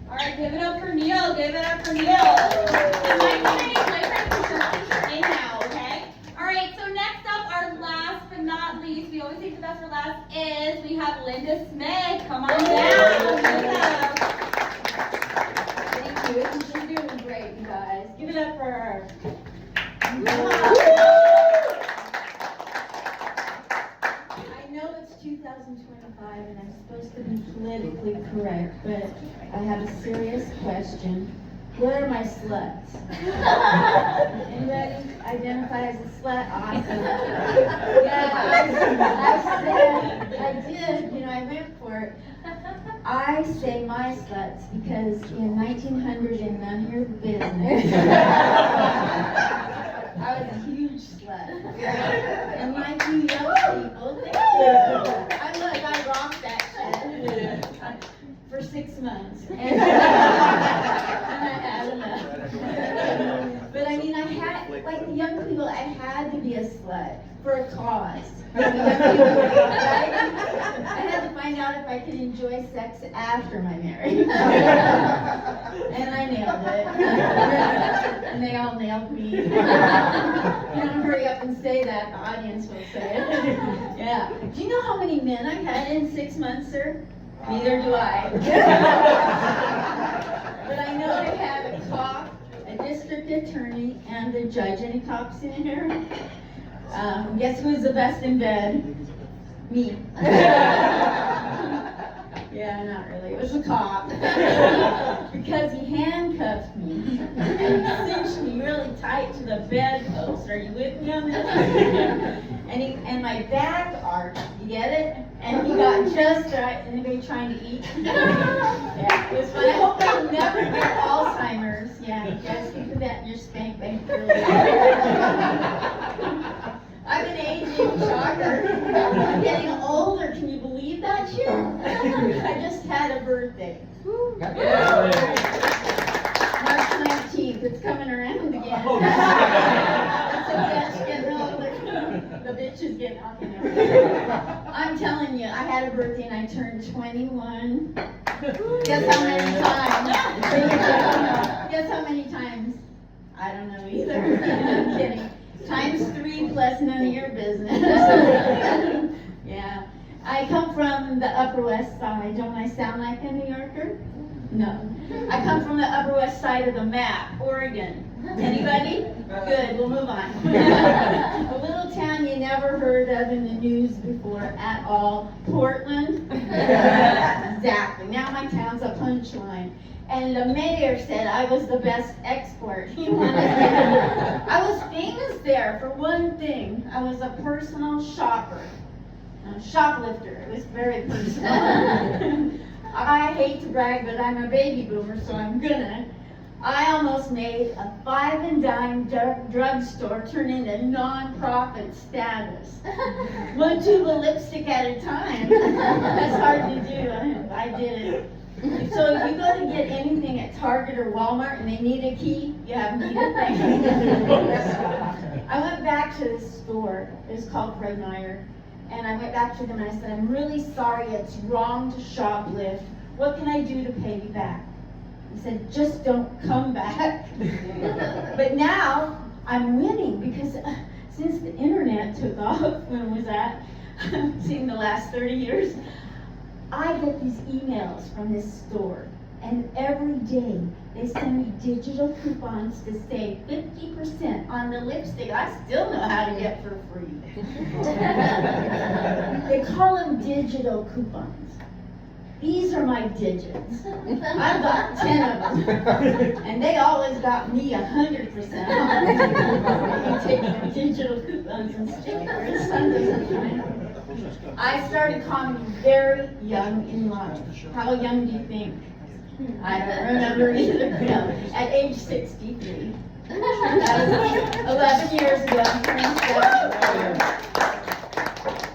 All right, give it up for Neil. Give it up for Neil. It might be any boyfriend for sure. Anyhow, okay? All right, so next up, our last but not least, we always take the best for last, is we have Linda Smith. Come on down. Linda. Thank you. She's doing great, you guys. Give it up for her. I know it's 2025 and I'm supposed to be politically correct, but I have a serious question. What are my sluts? Anybody identify as a slut? Awesome. Yeah, I did, I went for it. I say my sluts because in 1900 and none of your business, I was a huge slut. And my two young people, thank you. I rocked that shit for 6 months. And I had enough. But I mean, I had, like the young people, I had to be a slut for a cause. Right? I had to find out if I could enjoy sex after my marriage. And I nailed it. And they all nailed me. You don't hurry up and say that, the audience will say it. Yeah. Do you know how many men I've had in 6 months, sir? Neither do I. But I know I had a cop, a district attorney, and a judge. Any cops in here? Guess who's the best in bed? Me. Yeah, not really. It was a cop. Because he handcuffed me and he cinched me really tight to the bedpost. Are you with me on this? And my back arched. You get it? And he got just right. Anybody trying to eat? Yeah, it was fun. I hope I never get Alzheimer's. Yeah, you guys can put that in your spank bank for later. I've been aging, shocker. I'm getting older. Can you believe that shit? I just had a birthday. March 19th. It's coming around again. So that's getting older. The bitch is getting off. I'm telling you, I had a birthday and I turned 21. Guess how many times? Guess how many times? I don't know either. I'm kidding. Times 3 plus none of your business. Yeah. I come from the Upper West Side. Don't I sound like a New Yorker? No. I come from the Upper West Side of the map, Oregon. Anybody? Good, we'll move on. A little town you never heard of in the news before at all. Portland? Exactly. Now my town's a punchline. And the mayor said I was the best export. He wanted me. I was famous there for one thing. I was a personal shopper. Shoplifter. It was very personal. I hate to brag, but I'm a baby boomer, so I'm gonna. I almost made a 5 and dime drugstore turn into non-profit status. 1 tube of lipstick at a time. That's hard to do. I did it. So if you go to get anything at Target or Walmart and they need a key, you have neat a thing. I went back to this store. It was called Fred Meyer. And I went back to them and I said, I'm really sorry, it's wrong to shoplift. What can I do to pay you back? He said, just don't come back. But now I'm winning because since the internet took off, when was that? Seen the last 30 years. I get these emails from this store, and every day they send me digital coupons to save 50% on the lipstick I still know how to get for free. They call them digital coupons. These are my digits. I've got 10 of them, and they always got me 100% off. You take my digital coupons and stickers. Sun doesn't shine. I started comedy very young in life. How young do you think? I don't remember either. No, at age 63. That was 11 years ago.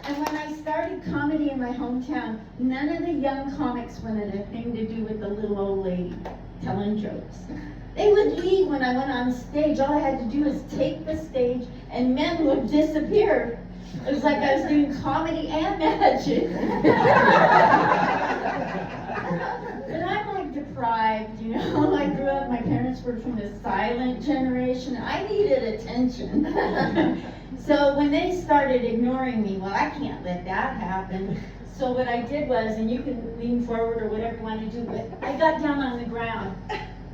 And when I started comedy in my hometown, none of the young comics wanted a thing to do with the little old lady telling jokes. They would leave when I went on stage. All I had to do was take the stage and men would disappear. It was like I was doing comedy and magic. But I'm like deprived, you know. I grew up, my parents were from the silent generation. I needed attention. So when they started ignoring me, well, I can't let that happen. So what I did was, and you can lean forward or whatever you want to do, but I got down on the ground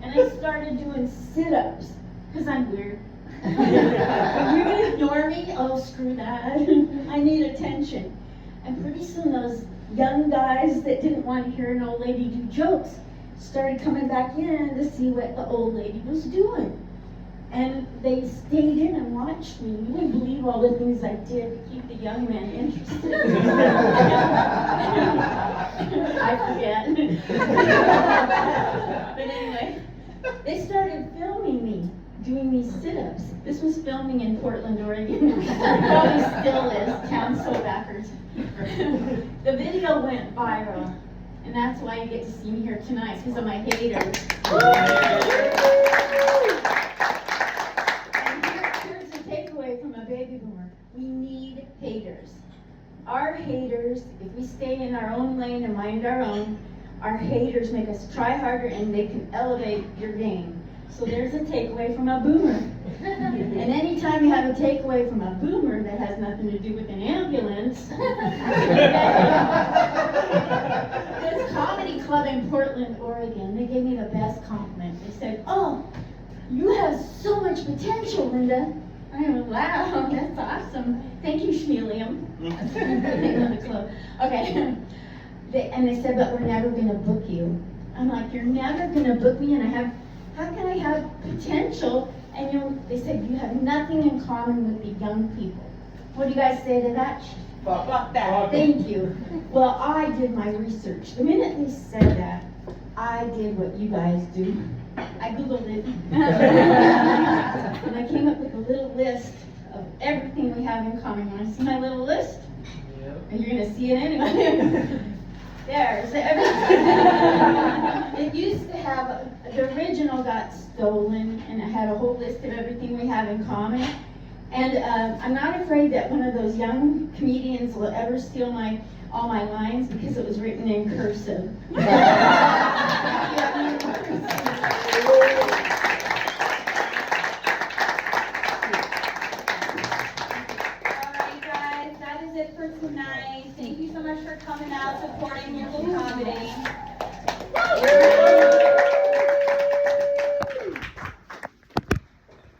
and I started doing sit-ups, because I'm weird. You're going to ignore me? Oh, screw that. I need attention. And pretty soon those young guys that didn't want to hear an old lady do jokes started coming back in to see what the old lady was doing. And they stayed in and watched me. You wouldn't believe all the things I did to keep the young men interested. I forget. But anyway, they started filming me doing these sit-ups. This was filming in Portland, Oregon. Probably still is. Town so backers. The video went viral. And that's why you get to see me here tonight, because of my haters. Here's a takeaway from a baby boomer. We need haters. Our haters, if we stay in our own lane and mind our own, our haters make us try harder and they can elevate your game. So there's a takeaway from a boomer. And anytime you have a takeaway from a boomer that has nothing to do with an ambulance, this comedy club in Portland, Oregon, they gave me the best compliment. They said, "Oh, you have so much potential, Linda." I went, "Wow, that's awesome. Thank you, Schmelium." That's the name of the club. Okay. And they said, "But we're never going to book you." I'm like, "You're never going to book me, and how can I have potential?" And they said, "You have nothing in common with the young people." What do you guys say to that? Fuck that. Thank you. Well, I did my research. The minute they said that, I did what you guys do. I Googled it. And I came up with a little list of everything we have in common. You want to see my little list? Yep. And you're going to see it anyway. There's everything. It used to have, the original got stolen, and it had a whole list of everything we have in common. And I'm not afraid that one of those young comedians will ever steal all my lines, because it was written in cursive. For tonight. Thank you so much for coming out, supporting local comedy.